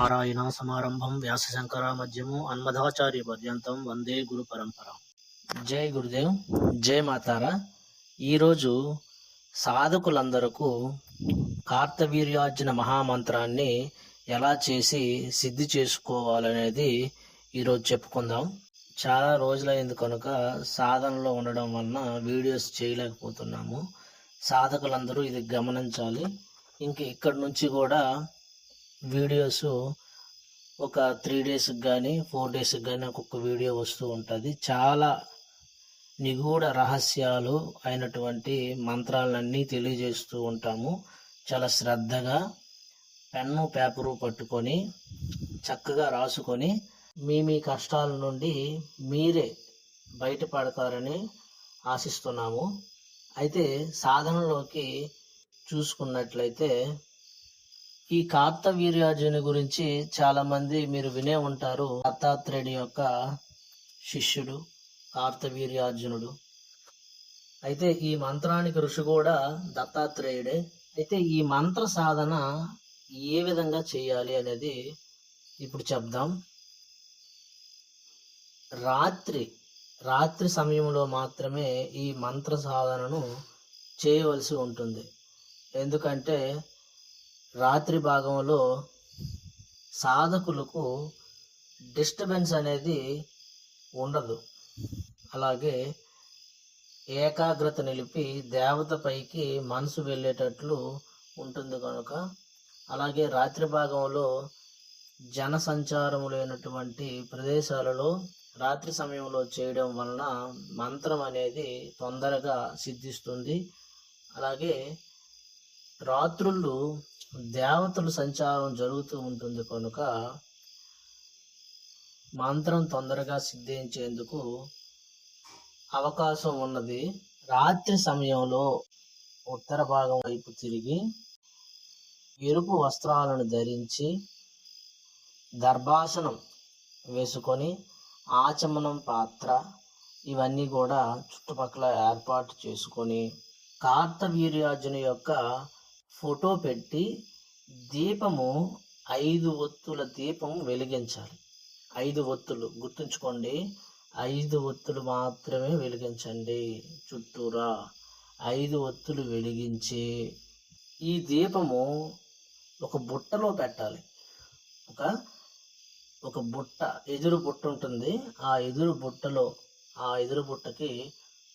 నారాయణ సమారంభం వ్యాసశంకర మధ్యము అన్మదాచార్య పర్యంతం వందే గురు పరంపర. జై గురుదేవ్, జై మాతారా. ఈరోజు సాధకులందరకు కార్తవీర్యార్జున మహామంత్రాన్ని ఎలా చేసి సిద్ధి చేసుకోవాలనేది ఈరోజు చెప్పుకుందాం. చాలా రోజులైంది కనుక సాధనలో ఉండడం వలన వీడియోస్ చేయలేకపోతున్నాము. సాధకులందరూ ఇది గమనించాలి. ఇంక ఇక్కడి నుంచి కూడా వీడియోస్ ఒక 3 డేస్కి కానీ 4 డేస్కి కానీ ఒక్కొక్క వీడియో వస్తూ ఉంటుంది. చాలా నిగూఢ రహస్యాలు అయినటువంటి మంత్రాలన్నీ తెలియజేస్తూ ఉంటాము. చాలా శ్రద్ధగా పెన్ను పేపరు పట్టుకొని చక్కగా రాసుకొని మీ కష్టాల నుండి మీరే బయటపడతారని ఆశిస్తున్నాము. అయితే సాధనలోకి చూసుకున్నట్లయితే ఈ కార్తవీర్యార్జుని గురించి చాలా మంది మీరు వినే ఉంటారు. దత్తాత్రేయుని యొక్క శిష్యుడు కార్తవీర్యార్జునుడు. అయితే ఈ మంత్రానికి ఋషి కూడా దత్తాత్రేయుడే. అయితే ఈ మంత్ర సాధన ఏ విధంగా చేయాలి అనేది ఇప్పుడు చెప్దాం. రాత్రి సమయంలో మాత్రమే ఈ మంత్ర సాధనను చేయవలసి ఉంటుంది. ఎందుకంటే రాత్రి భాగంలో సాధకులకు డిస్టర్బెన్స్ అనేది ఉండదు. అలాగే ఏకాగ్రత నిలిపి దేవత పైకి మనసు వెళ్ళేటట్లు ఉంటుంది కనుక, అలాగే రాత్రి భాగంలో జన సంచారం లేనటువంటి ప్రదేశాలలో రాత్రి సమయంలో చేయడం వలన మంత్రం అనేది తొందరగా సిద్ధిస్తుంది. అలాగే రాత్రుళ్ళు దేవతల సంచారం జరుగుతూ ఉంటుంది కనుక మంత్రం తొందరగా సిద్ధించేందుకు అవకాశం ఉన్నది. రాత్రి సమయంలో ఉత్తర భాగం వైపు తిరిగి ఎరుపు వస్త్రాలను ధరించి దర్భాసనం వేసుకొని ఆచమనం పాత్ర ఇవన్నీ కూడా చుట్టుపక్కల ఏర్పాటు చేసుకొని కార్తవీర్యార్జుని యొక్క ఫోటో పెట్టి దీపము 5 ఒత్తుల దీపం వెలిగించాలి. 5 ఒత్తులు గుర్తుంచుకోండి, 5 ఒత్తులు మాత్రమే వెలిగించండి. చుట్టూరా 5 ఒత్తులు వెలిగించి ఈ దీపము ఒక బుట్టలో పెట్టాలి. ఒక బుట్ట, ఎదురు బుట్ట ఉంటుంది. ఆ ఎదురు బుట్టకి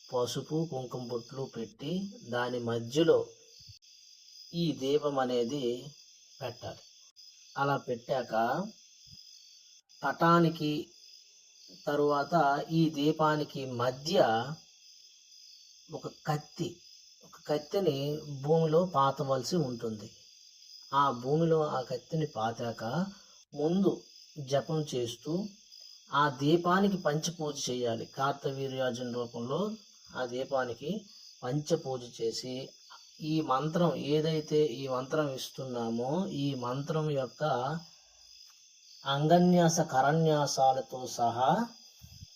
పసుపు కుంకుమ బొట్లు పెట్టి దాని మధ్యలో ఈ దీపం అనేది పెట్టాలి. అలా పెట్టాక పటానికి తరువాత ఈ దీపానికి మధ్య ఒక కత్తిని భూమిలో పాతవలసి ఉంటుంది. ఆ భూమిలో ఆ కత్తిని పాతాక ముందు జపం చేస్తూ ఆ దీపానికి పంచపూజ చేయాలి. కార్తవీర్యార్జున రూపంలో ఆ దీపానికి పంచపూజ చేసి ఈ మంత్రం ఏదైతే ఈ మంత్రం ఇస్తున్నామో ఈ మంత్రం యొక్క అంగన్యాస కరన్యాసాలతో సహా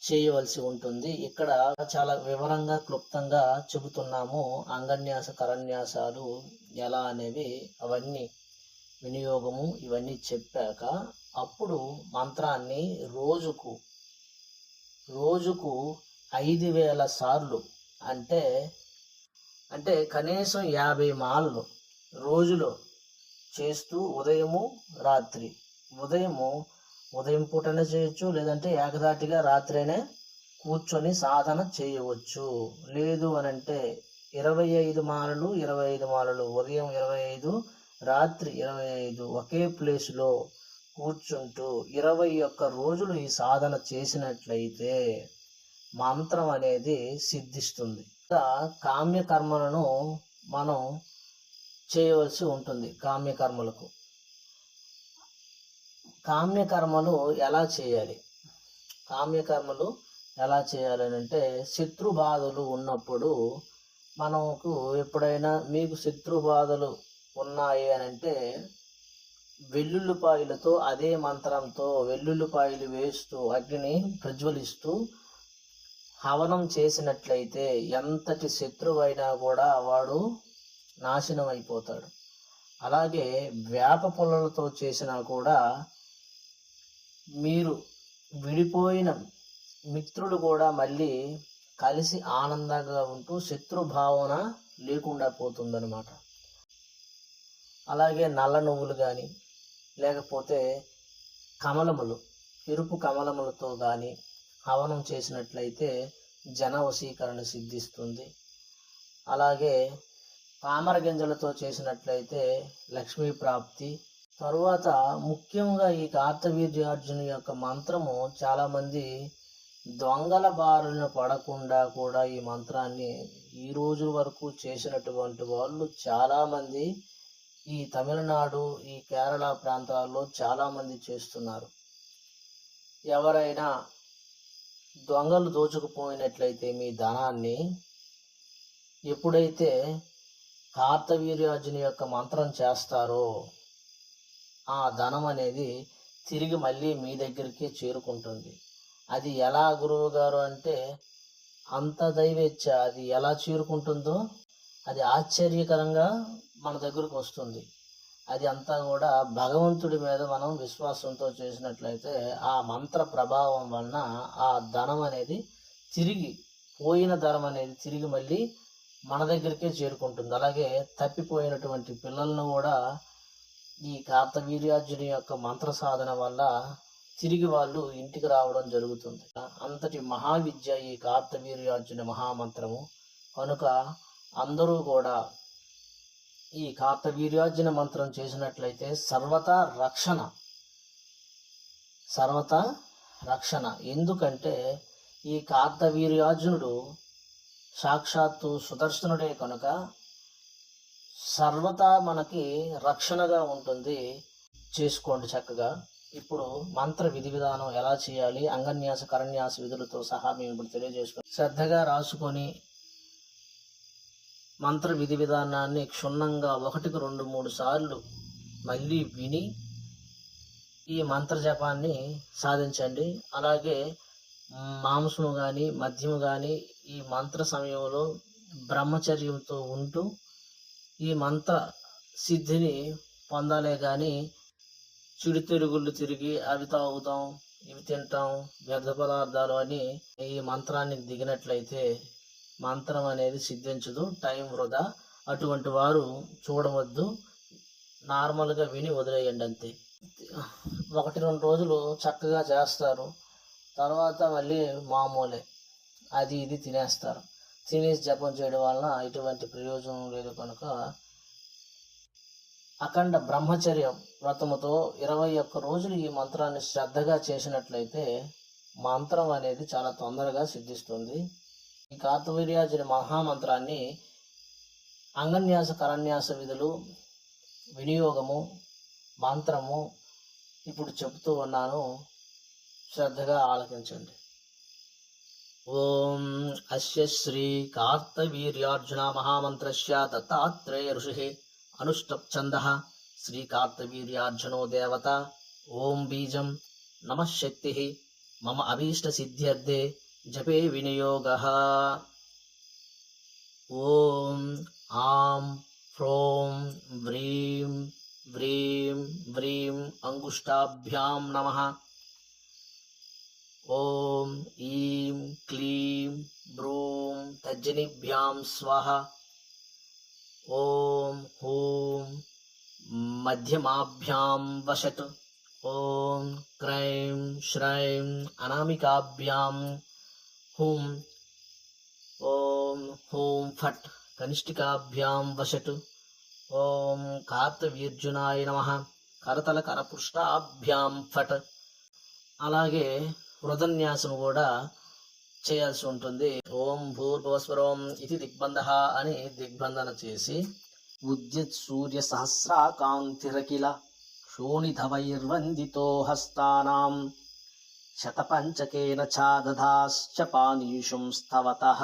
చేయవలసి ఉంటుంది. ఇక్కడ చాలా వివరంగా క్లుప్తంగా చెబుతున్నాము. అంగన్యాస కరన్యాసాలు ఎలా అనేవి అవన్నీ వినియోగము ఇవన్నీ చెప్పాక అప్పుడు మంత్రాన్ని రోజుకు 5,000 సార్లు అంటే కనీసం 50 మాలలు రోజులో చేస్తూ ఉదయం పూటనే చేయొచ్చు, లేదంటే ఏకదాటిగా రాత్రైనే కూర్చొని సాధన చేయవచ్చు. లేదు అనంటే 25 మాలలు ఉదయం 25 రాత్రి 25 ఒకే ప్లేస్లో కూర్చుంటూ 21 రోజులు ఈ సాధన చేసినట్లయితే మంత్రం అనేది సిద్ధిస్తుంది. కామ్యకర్మలను మనం చేయవలసి ఉంటుంది. కామ్యకర్మలు ఎలా చేయాలి? కామ్యకర్మలు ఎలా చేయాలి అంటే, శత్రు బాధలు ఉన్నప్పుడు మనకు ఎప్పుడైనా మీకు శత్రు బాధలు ఉన్నాయి అని అంటే వెల్లుల్లిపాయలతో అదే మంత్రంతో వెల్లుల్లిపాయలు వేస్తూ అగ్నిని ప్రజ్వలిస్తూ హవనం చేసినట్లయితే ఎంతటి శత్రువైనా కూడా వాడు నాశనం అయిపోతాడు. అలాగే వేప పుల్లలతో చేసినా కూడా మీరు విడిపోయిన మిత్రులు కూడా మళ్ళీ కలిసి ఆనందంగా ఉంటూ శత్రు భావన లేకుండా పోతుందన్నమాట. అలాగే నల్ల నువ్వులు కానీ లేకపోతే కమలములు, ఎరుపు కమలములతో కానీ హవనం చేసినట్లయితే జన వశీకరణ సిద్ధిస్తుంది. అలాగే తామర గింజలతో చేసినట్లయితే లక్ష్మీ ప్రాప్తి. తరువాత ముఖ్యంగా ఈ కార్తవీర్యార్జుని యొక్క మంత్రము చాలామంది దొంగల బారిన పడకుండా కూడా ఈ మంత్రాన్ని ఈ రోజు వరకు చేసినటువంటి వాళ్ళు చాలామంది ఈ తమిళనాడు, ఈ కేరళ ప్రాంతాల్లో చాలామంది చేస్తున్నారు. ఎవరైనా దొంగలు దోచుకుపోయినట్లయితే మీ ధనాన్ని ఎప్పుడైతే కార్తవీర్యార్జుని యొక్క మంత్రం చేస్తారో ఆ ధనం అనేది తిరిగి మళ్ళీ మీ దగ్గరికే చేరుకుంటుంది. అది ఎలా గురువు గారు అంటే అంత దైవేచ్ఛ. అది ఎలా చేరుకుంటుందో అది ఆశ్చర్యకరంగా మన దగ్గరకు వస్తుంది. అది అంతా కూడా భగవంతుడి మీద మనం విశ్వాసంతో చేసినట్లయితే ఆ మంత్ర ప్రభావం వలన ఆ ధనం అనేది తిరిగి, పోయిన ధనం అనేది తిరిగి మళ్ళీ మన దగ్గరికే చేరుకుంటుంది. అలాగే తప్పిపోయినటువంటి పిల్లలను కూడా ఈ కార్తవీర్యార్జుని యొక్క మంత్ర సాధన వల్ల తిరిగి వాళ్ళు ఇంటికి రావడం జరుగుతుంది. అంతటి మహావిద్య ఈ కార్తవీర్యార్జున మహామంత్రము. కనుక అందరూ కూడా ఈ కార్తవీర్యార్జున మంత్రం చేసినట్లయితే సర్వతా రక్షణ. ఎందుకంటే ఈ కార్తవీర్యార్జునుడు సాక్షాత్తు సుదర్శనుడే కనుక సర్వతా మనకి రక్షణగా ఉంటుంది. చేసుకోండి చక్కగా. ఇప్పుడు మంత్ర విధి విధానం ఎలా చేయాలి, అంగన్యాస కరన్యాస విధులతో సహా మేము ఇప్పుడు తెలియజేసుకొని శ్రద్ధగా రాసుకొని మంత్ర విధి విధానాన్ని క్షుణ్ణంగా 1కి 2, 3 సార్లు మళ్ళీ విని ఈ మంత్ర జపాన్ని సాధించండి. అలాగే మాంసము కానీ మద్యము కానీ ఈ మంత్ర సమయంలో బ్రహ్మచర్యంతో ఉంటూ ఈ మంత్ర సిద్ధిని పొందాలే కానీ చిడు తిరుగుళ్ళు తిరిగి అవి తాగుతాం, ఇవి తింటాం, వ్యర్థ పదార్థాలు అని ఈ మంత్రానికి దిగినట్లయితే మంత్రం అనేది సిద్ధించదు, టైం వృధా. అటువంటి వారు చూడవద్దు, నార్మల్గా విని వదిలేయండి అంతే. 1-2 రోజులు చక్కగా చేస్తారు, తర్వాత మళ్ళీ మామూలే అది ఇది తినేస్తారు. తినేసి జపం చేయడం వలన ఎటువంటి ప్రయోజనం లేదు. కనుక అఖండ బ్రహ్మచర్యం వ్రతముతో 21 రోజులు ఈ మంత్రాన్ని శ్రద్ధగా చేసినట్లయితే మంత్రం అనేది చాలా తొందరగా సిద్ధిస్తుంది. ఈ కార్తవీర్యార్జున మహామంత్రాన్ని అంగన్యాస కరన్యాస విధులు, వినియోగము, మంత్రము ఇప్పుడు చెబుతూ ఉన్నాను, శ్రద్ధగా ఆలకించండి. ఓం అస్య శ్రీ కార్తవీర్యార్జున మహామంత్రస్య దత్తాత్రేయ ఋషి అనుష్టప్ ఛందః శ్రీ కార్తవీర్యార్జునో దేవత. ఓం బీజం నమః శక్తిః మమ అభీష్ట సిద్ధ్యర్థే జపే వినియోగః. ఓం ఆం హ్రోం వ్రీం వ్రీం వ్రీం అంగుష్టాభ్యాం నమః. ఓం ఈం క్లీం బ్రూం తర్జనిభ్యాం స్వాహ. ఓం హూం మధ్యమాభ్యాం వషట్. ఓం క్రైం శ్రైం అనామికాభ్యాం హూం. ఓం హూం ఫట్ కనిష్ఠికాభ్యాం వషట్. ఓం కార్తవీర్జునాయ నమః కరతల కరపృష్ఠాభ్యాం ఫట్. అలాగే హృదన్యాసం కూడా చేయాల్సి ఉంటుంది. ఓం భూర్భువస్వరం ఇది దిగ్బంధః అని దిగ్బంధన చేసి ఉద్యత్ సూర్య సహస్రాకాంతిరకిల శోణిధవైర్వందితో హస్తానాం శతపంచకేన ఛాదధాశ్చ పానీషుం స్తవతః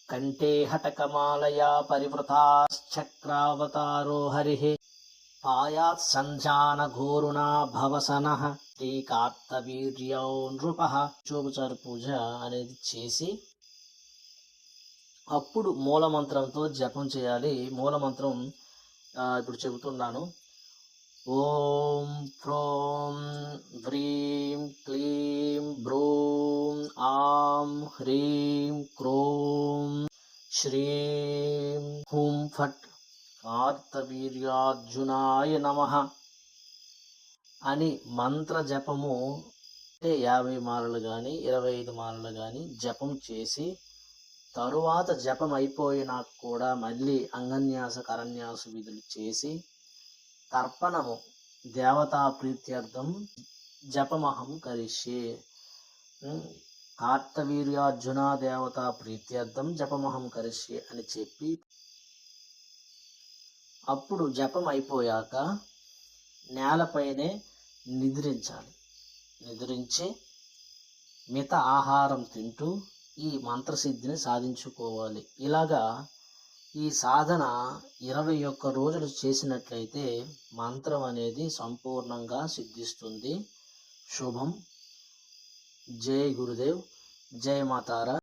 కంఠే హటకమాలయా పరివృతాశ్చక్రావతారో హరిః పాయాత్ సంధ్యాన ఘోరుణా భవసనః శ్రీ కార్తవీర్యో నృపః. చోపచార పూజ అనేది చేసి అప్పుడు మూలమంత్రంతో జపం చేయాలి. మూలమంత్రం ఇప్పుడు చెబుతున్నాను. ఓం హ్రోం హ్రీం క్లీం బ్రూం ఆం హ్రీం క్రోం శ్రీం హూం ఫట్ కార్తవీర్యార్జునాయ నమః అని మంత్ర జపము 50 మాలలు కానీ 25 మాలలు కానీ జపం చేసి తరువాత జపం అయిపోయినాక కూడా మళ్ళీ అంగన్యాస కరన్యాస విధులు చేసి తర్పణము దేవతా ప్రీత్యర్థం జపమహం కరిష్యే. కార్తవీర్యార్జున దేవతా ప్రీత్యర్థం జపమహం కరిష్యే అని చెప్పి అప్పుడు జపం అయిపోయాక నేలపైనే నిద్రించాలి. నిద్రించి మిత ఆహారం తింటూ ఈ మంత్రసిద్ధిని సాధించుకోవాలి. ఇలాగా ఈ సాధన 21 రోజులు చేసినట్లయితే మంత్రం అనేది సంపూర్ణంగా సిద్ధిస్తుంది. శుభం. జై గురుదేవ్, జై మాతారా.